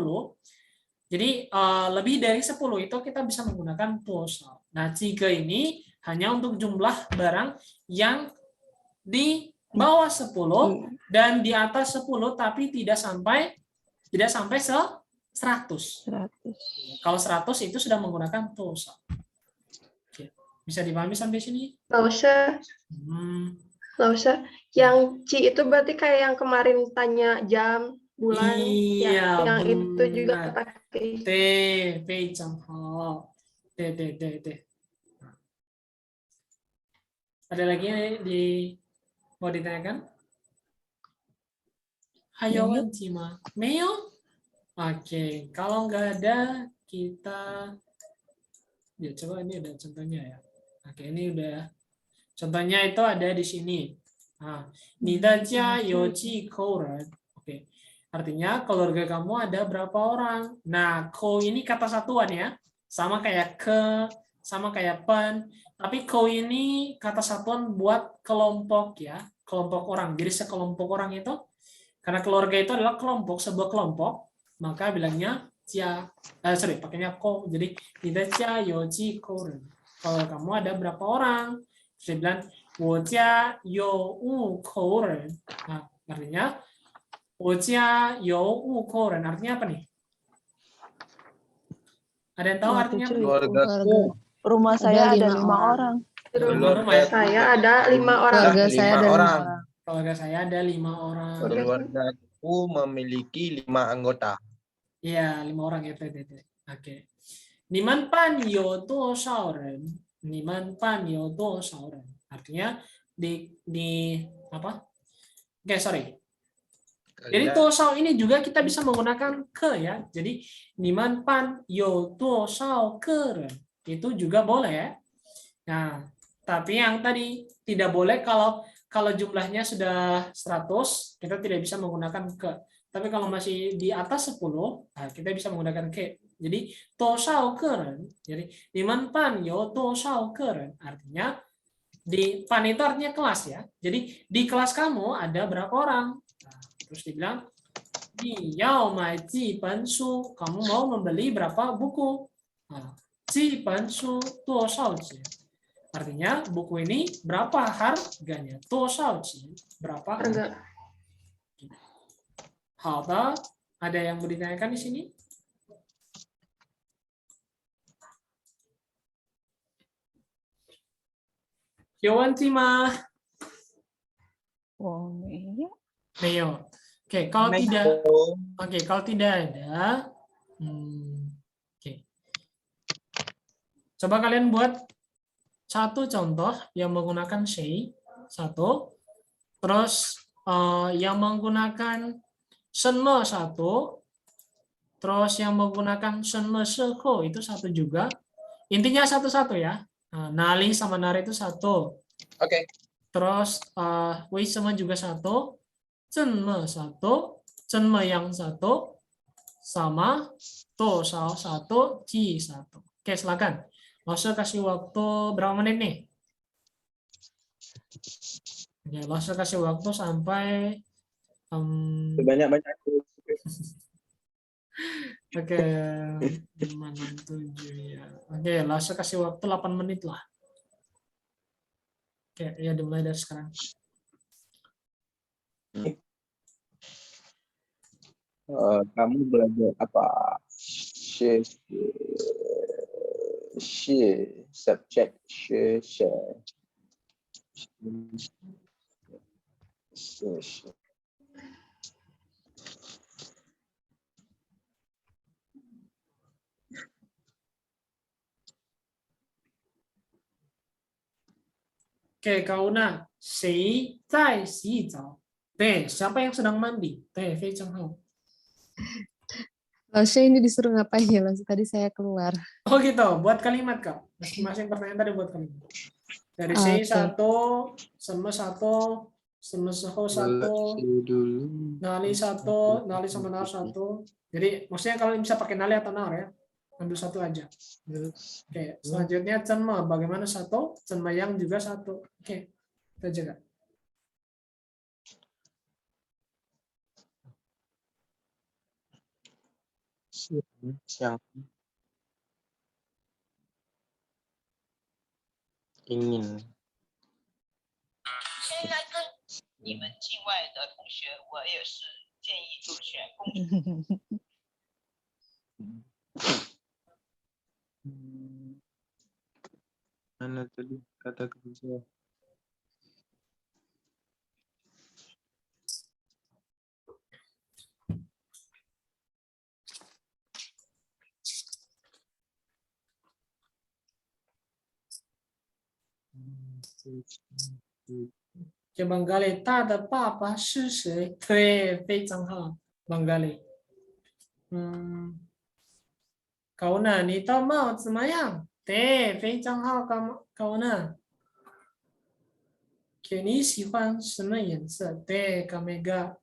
Jadi lebih dari 10 itu kita bisa menggunakan toshao. Nah, jika ini hanya untuk jumlah barang yang di bawah 10 dan di atas 10 tapi tidak sampai 100. Kalau 100 itu sudah menggunakan toshao. Oke. Bisa dipahami sampai sini? Lause, yang ci itu berarti kayak yang kemarin tanya jam, bulan, iya, yang itu juga pakai. Ada lagi mau ditanyakan? Hayawan cima. Meyo? Oke, kalau nggak ada kita ya coba ini ada contohnya ya. Oke, ini udah contohnya itu ada di sini. Nah, Nidaja yoji kouren. Oke. Artinya keluarga kamu ada berapa orang? Nah, ko ini kata satuan ya. Sama kayak sama kayak pen. Tapi ko ini kata satuan buat kelompok ya. Kelompok orang. Jadi sekelompok orang itu, karena keluarga itu adalah kelompok, sebuah kelompok, maka bilangnya pakainya ko. Jadi, Nidaja yoji kouren. Kalau kamu ada berapa orang? Saya bilang, wojia you kouren. Nah, artinya, wojia you kouren. Artinya apa nih? Ada yang tahu artinya apa? Keluargaku. Rumah saya ada 5 orang. Rumah saya ada 5 orang. Keluarga saya ada 5 orang. Keluarga saya ada 5 orang. Keluargaku memiliki 5 anggota. Iya, 5 orang ya. Oke. Niman pan yo toshao ren. Niman pan yo toshao ren. Artinya di apa? Oke, sorry. Jadi toshao ini juga kita bisa menggunakan ke ya. Jadi niman pan yo toshao keren. Itu juga boleh ya. Nah, tapi yang tadi tidak boleh kalau kalau jumlahnya sudah 100, kita tidak bisa menggunakan ke. Tapi kalau masih di atas 10, nah kita bisa menggunakan ke. Jadi, 多少个人. Jadi, 你们班有多少个人? Artinya, di pan itu artinya kelas ya. Jadi, di kelas kamu ada berapa orang? Nah, terus dibilang, 你要买几本书? Kamu mau membeli berapa buku? Nah, 几本书多少钱? Artinya buku ini berapa harganya? 多少钱? Berapa Harga. Hada, ada yang mau ditanyakan di sini? Yawanti mah? Oh, iya. Neo. Oke, kalau tidak, kalau tidak ada, oke. Coba kalian buat satu contoh yang menggunakan sei, satu, terus yang menggunakan senme satu, terus yang menggunakan senme seho itu satu juga. Intinya satu-satu ya. Nah, nali sama nari itu satu. Oke. Terus wei sama juga satu, cenme satu, cenme yang satu, sama to satu, ji satu. Oke, silakan. Lose kasih waktu berapa menit nih? Oke, Lose kasih waktu sampai Banyak-banyak. Oke, 5, 6, 7 ya. Oke, Lose kasih waktu 8 menit lah. Oke, ya dimulai dari sekarang. Kamu belajar apa? Subject, Oke, Kauna, 谁在洗澡? Teh, siapa yang sedang mandi? Teh, 非常好. Lose ini disuruh ngapain ya? Lose tadi saya keluar. Oh gitu, buat kalimat Kak. Masing-masing pertanyaan tadi buat kalimat. Dari sei Oke. satu, seme satu, seme seho satu, nali satu, nali sama nar satu. Jadi maksudnya kalian bisa pakai nali atau nar ya. Ambil satu aja. Oke, selanjutnya cenme. Bagaimana satu? Cenme yang juga satu. Oke, kita jaga. yang ingin. 现在跟你们境外的同学，我也是建议就选工。 Mana tadi kata kerja? Oke, Bang Gale, 他的爸爸是谁? 对，非常好，Bang Gale. Kauna, 你的帽怎么样? 对，非常好，Kauna. 你喜欢什么颜色? 对，Kamega.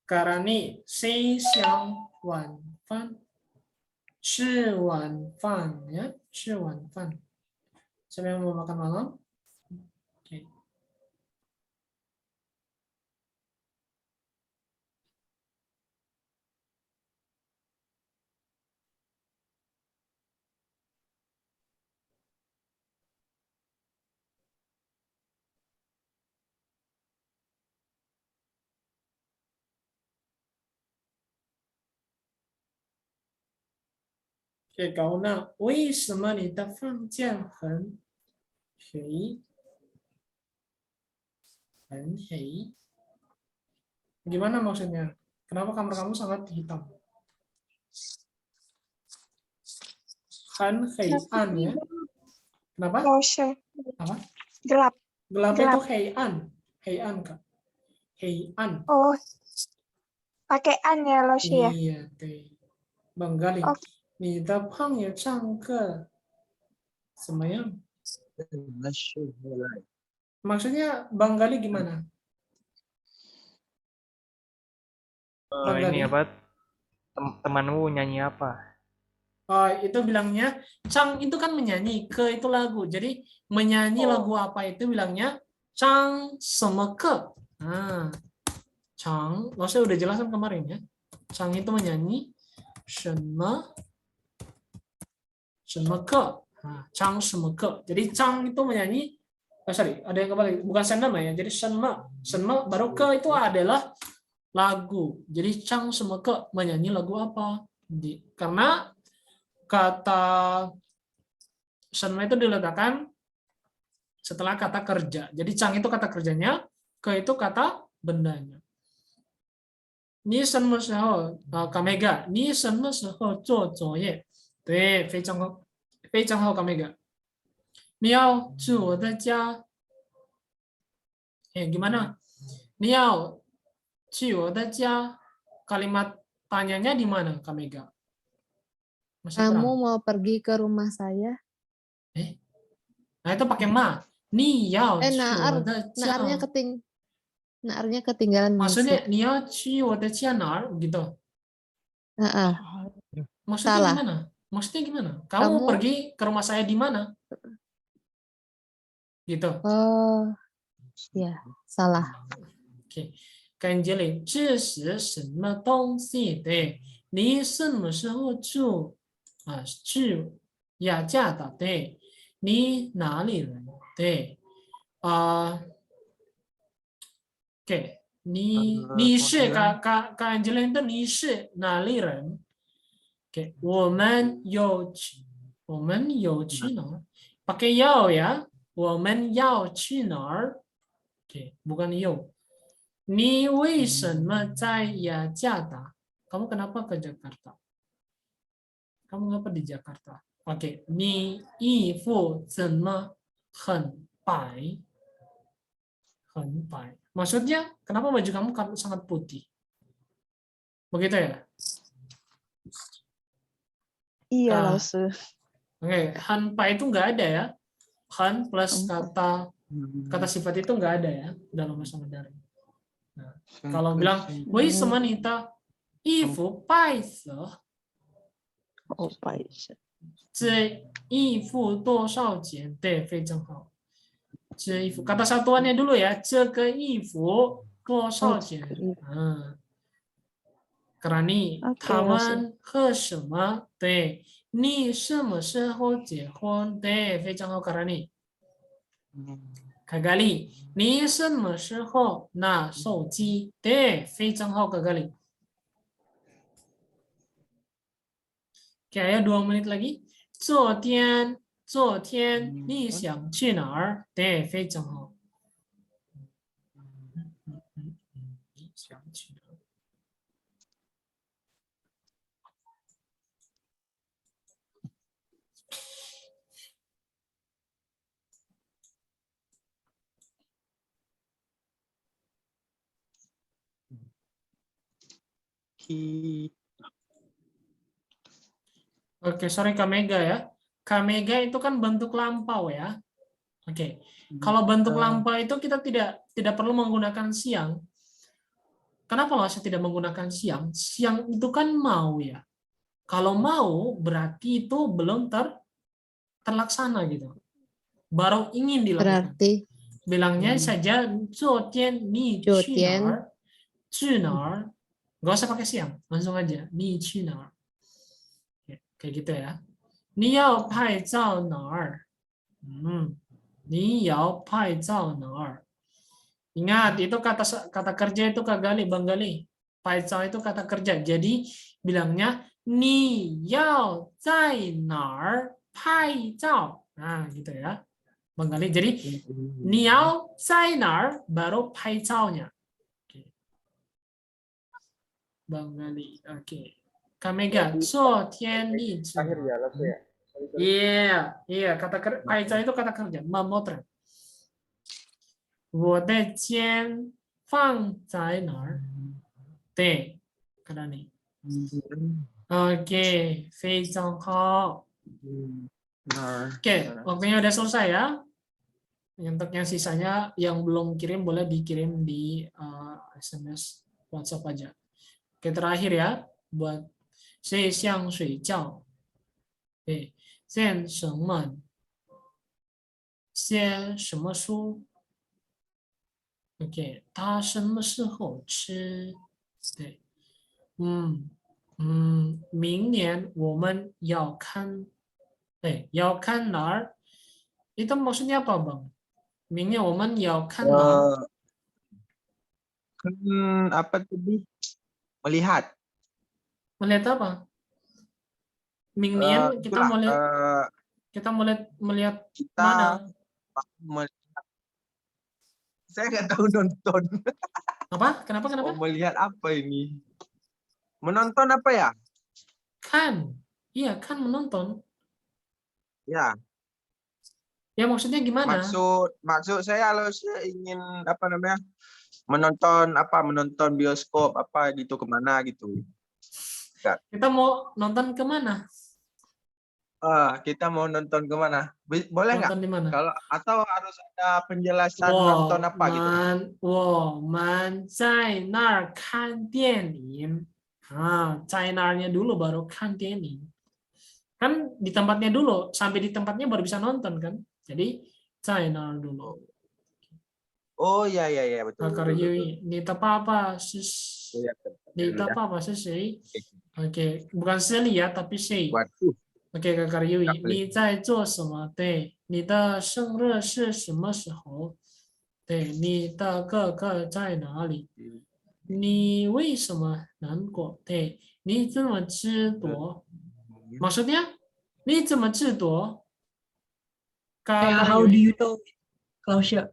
Karani, 谁想晚饭? 吃晚饭ya, 吃晚饭. Siapa yang mau makan malam? Oke. Oke, Kauna, 为什么你的房间很黑？很黑？ Gimana maksudnya? Kenapa kamar kamu sangat hitam? Han heian ya? Kenapa? Lose. Apa? Gelap. Gelap Gelap. itu heian. Heian, Kak. Heian. Oh, pakai an ya Lose ya. Iya, deh. Bang Galing. Oh. 你的朋友唱歌怎么样? Maksudnya Bengali gimana? Ini Bengali. apa? Temanmu nyanyi apa? Oh, itu bilangnya Chang itu kan menyanyi, ke itu lagu. Jadi menyanyi lagu apa itu bilangnya Chang sama ke. Nah, Chang, saya udah jelasin kemarin ya. Chang itu menyanyi shenme ke. Nah, Chang sama ke. Jadi Chang itu menyanyi, sorry, ada yang kembali, bukan shenme ya. Jadi shenme baru ke itu adalah lagu. Jadi Chang sama ke menyanyi lagu apa? Karena kata shenme itu diletakkan setelah kata kerja. Jadi Chang itu kata kerjanya, ke itu kata bendanya. Ni shenme shihou kamega, ni shenme shihou zuo zuoye. 对，非常好，非常好kamega. 你要去我的家. Gimana? 你要去我的家. Kalimat tanyanya di mana kamega? Masih Kamu kurang. mau pergi ke rumah saya? Nah itu pakai ma. Ni yao qu Naar, wo de jia. naarnya ketinggalan Maksudnya ngisi. ni yao qu wo de jia nar gitu. Heeh. Maksudnya Salah. gimana? Maksudnya gimana? Kamu pergi ke rumah saya di mana? Gitu. Oh, ya, salah. Oke. 跟这里这是什么东西？对，你什么时候去雅加达？对，你哪里人？对，oke，你是Kak Angelina，你是哪里人？Oke，我们有去哪儿？Pakai 要 ya，我们要去哪儿？Oke， bukan 有。你为什么在雅加达？ Kamu kenapa ke Jakarta? Kamu ngapa di Jakarta? Oke, 你衣服怎么很白？很白。Maksudnya, kenapa baju kamu sangat putih? Begitu ya? Iya, Lause. Oke, hanpai itu nggak ada ya. Han plus kata sifat itu nggak ada ya dalam bahasa Mandarin. Nah, kalau bilang, 为什么你的衣服白色？ Oh, 白色。这衣服多少钱？对，非常好。这衣服 kata satuannya dulu ya. 这个衣服多少钱？Kerani, 他们喝什么？对，你什么时候结婚？对，非常好，Kerani。Kagali, 你什么时候拿手机？对，非常好，Kagali。Oke, ayo 2 menit lagi. 昨天你想去哪儿？对，非常好。你想去哪儿？ Oke, sorry Kamega ya. Kamega itu kan bentuk lampau ya. Oke. Kalau bentuk lampau itu kita tidak perlu menggunakan siang. Kenapa loh saya tidak menggunakan siang? Siang itu kan mau ya. Kalau mau berarti itu belum terlaksana gitu. Baru ingin dilakukan. Berarti bilangnya saja 昨天你去哪儿？去哪儿？ Nggak usah pakai siang, langsung aja. 你去哪儿？ Kayak gitu ya. 你要拍照哪儿？ 你要拍照哪儿？ Ingat, itu kata kerja itu kagali, Bengali. 拍照 itu kata kerja. Jadi bilangnya 你要在哪儿拍照？ Nah, gitu ya. Bengali. Jadi 你要在哪儿 baru 拍照nya. Bengali. Oke. Kamega, 昨天你去哪儿？ Akhir ya, Lause ya. Iya, kata kerja itu kata kerja, memotret. 我的钱放在哪儿？对，看到你。OK，非常好。Nah, Oke, waktunya udah selesai ya. Untuk yang sisanya yang belum kirim boleh dikirim di SMS WhatsApp aja. Oke, terakhir ya buat 谁想睡觉 对 现什么些什么书 OK 他什么时候吃对明年我们要看要看哪儿 itu maksudnya apa bang 明年我们要看哪儿 apa tadi? Melihat. melihat apa 明年 kita Itulah, mau lihat kita melihat kita mana melihat. Saya nggak tahu nonton. apa kenapa Mau melihat apa ini? Menonton apa ya? kan iya kan menonton Ya, ya maksudnya gimana maksud saya kalau saya ingin apa namanya? Menonton bioskop apa gitu kemana gitu. kita mau nonton kemana Kita mau nonton kemana? Boleh nggak? nonton di mana Kalau atau harus ada penjelasan nonton apa gitu? 我们在那儿看电影在那儿-nya dulu baru 看电影 kan di tempatnya dulu sampai di tempatnya baru bisa nonton kan jadi 在那儿 dulu Oh iya betul. Kakak betul, betul. Yui 你的爸爸是 Oh, ya, 你的爸爸是谁 Oke bukan Seli ya tapi Shay Waduh. Oke, Kakak Yui, Nggak boleh. 你在做什么？对，你的生日是什么时候？对，你的哥哥在哪里？你为什么难过？对，你怎么知道？Maksudnya, 你怎么知道？ Kakak How do Yui, you know, Claudia?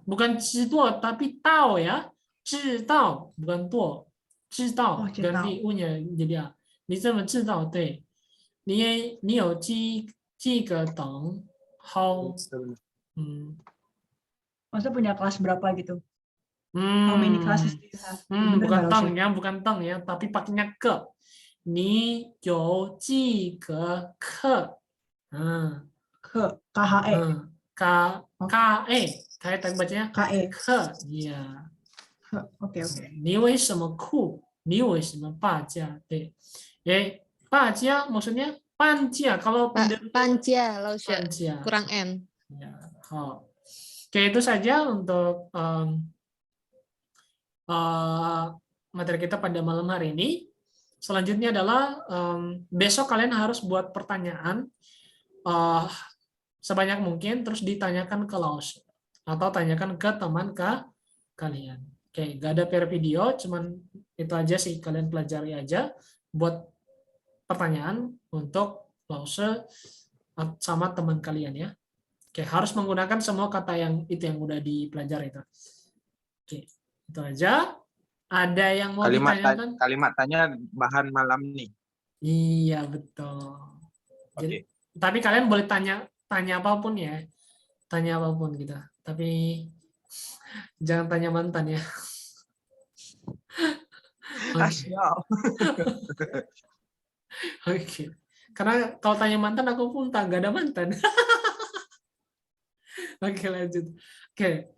bukan 知道 tapi tahu ya, 知道 bukan 多，知道 Oh, 知道。 ganti u-nya jadi a. 你怎么知道？对。你有几个等号 Maksudnya punya kelas berapa gitu? How many classes do you have? Bener bukan nggak, tang Claudia? ya bukan tang ya tapi pakainya ke 你有几个课 Ke KHE. KE kayak tadi bacanya KE. ke ya Oke. 你为什么哭你为什么罢假对罢假 maksudnya panja kalau Panja, Lausya. panja Kurang N. ya oke itu saja untuk materi kita pada malam hari ini. Selanjutnya adalah besok kalian harus buat pertanyaan sebanyak mungkin terus ditanyakan ke Laus atau tanyakan ke teman kalian. Oke, gak ada per video, cuman itu aja sih kalian pelajari aja buat pertanyaan untuk Laus sama teman kalian ya. Oke, harus menggunakan semua kata yang udah dipelajari itu. Oke, itu aja. Ada yang mau ditanyakan? Kalimat tanya bahan malam nih. Iya, betul. Jadi, tapi kalian boleh tanya apapun ya. Tanya apapun gitu. Tapi jangan tanya mantan ya. Oke. Karena kalau tanya mantan aku pun gak ada mantan. Oke, lanjut. Oke.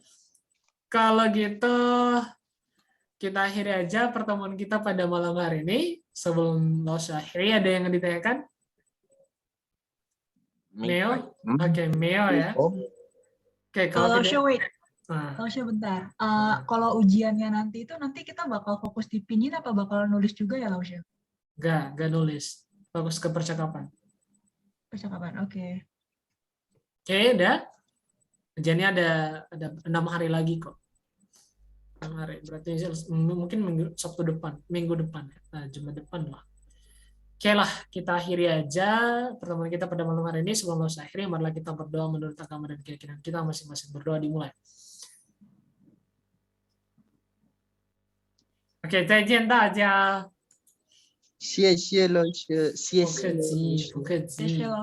Kalau gitu kita akhiri aja pertemuan kita pada malam hari ini. Sebelum Laus akhiri, ada yang ditanyakan? Meo? Oke, Meo ya. Oke, kalau Lausya, tidak... wait. Lausya bentar. Kalau ujiannya nanti kita bakal fokus di pinyin apa bakal nulis juga ya, Lausya? Enggak nulis. Fokus ke percakapan. Percakapan, oke. Oke, udah. Ujiannya ada 6 hari lagi kok. 6 hari. Berarti mungkin Sabtu depan, minggu depan. Nah, Jumat depan lah. Oke lah, kita akhiri aja pertemuan kita pada malam hari ini. Sebelum Laus akhiri, marilah kita berdoa menurut agama dan keyakinan kita masing-masing. Berdoa dimulai. Oke, 再见大家。谢谢老师，谢谢。不客气。